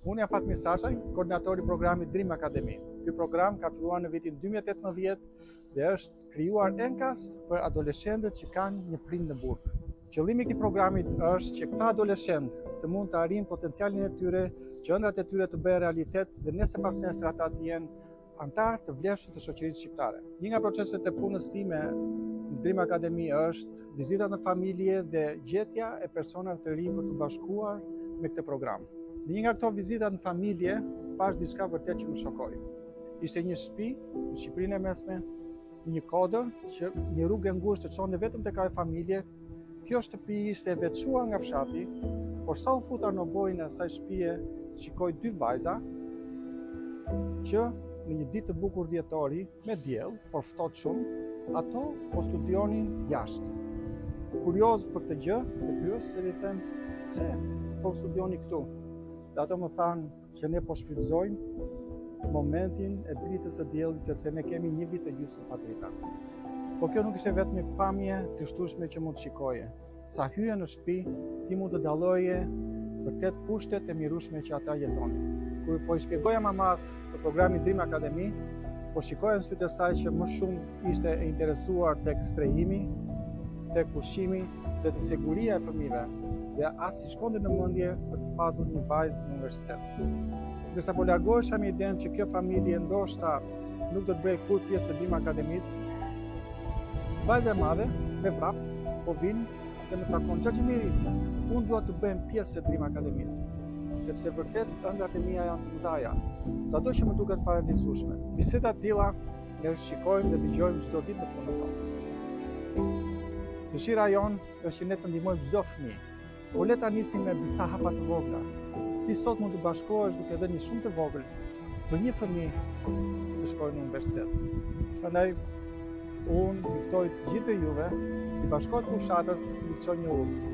Unë jam Fatmir Sashaj, koordinatori i programit Dream Academy. Ky program ka filluar në vitin 2018 dhe është krijuar enkas për adoleshentët që kanë një prind në burg. Qëllimi i këtij programit është që këta adoleshentë të mund të arrijnë potencialin e tyre, që ëndrat e tyre të bëhen realitet dhe nesër pas nesër ata të jenë antar të vlefshëm të shoqërisë shqiptare. Një nga proceset e punës time në Dream Academy është vizita në familje dhe gjetja e personave të rinj për të bashkuar me këtë program. Në një nga këto vizita në familje, pash diçka vërtet që më shokoi. Ishte një shtëpi në Shqipërinë e Mesme, një kodër që një rrugë e ngushtë që çonte vetëm tek ajo familje. Kjo shtëpi ishte e veçuar nga fshati, por sa u futa në bojën e asaj shtëpie, shikoj dy vajza që në një ditë të bukur dhjetori, me diell, por ftohtë shumë, ato po studionin jashtë. Kurioz për këtë gjë, e pyes se i them, "Pse po studioni këtu?" Dhe ato më thanë që ne po shfrytëzojmë momentin e dritës së diellit sepse ne kemi një vit e gjysmë pa drita. Po kjo nuk ishte vetëm një pamje të shtueshme që mund të shikoje. Sa hyje në shtëpi, ti mund të dalloje vërtet kushtet e mirueshme që ata jetonin. Kur po i shpjegoja mamas për programin Dream Academy, po shikoja në sytë e saj që më shumë ishte e interesuar tek strehimi, tek ushqimi dhe te siguria e fëmijëve, dhe as i shkonte në mendje për të patur një vajzë në universitet. Ndërsa po largohesha me idenë që kjo familje ndoshta nuk do të bëjë kur pjesë e Dream Academy-s, vajza e madhe me vrap po vin dhe më takon: "Xhaxhimiri, unë dua të bëhem pjesë e Dream Academy-s, sepse vërtet ëndrat e mia janë të mëdha, sado që më duket paralizueshme." Biseda të tilla ne shikojmë dhe dëgjojmë çdo ditë në punën tonë. Dëshira jonë është që ne të ndihmojmë çdo fëmijë. Po le ta nisim me disa hapa të vogla. Ti sot mund të bashkohesh duke dhënë një shumë të vogël për një fëmijë që të shkojë në universitet. Prandaj unë ftoj të gjithë juve të bashkohet fushatës në çon një udhë.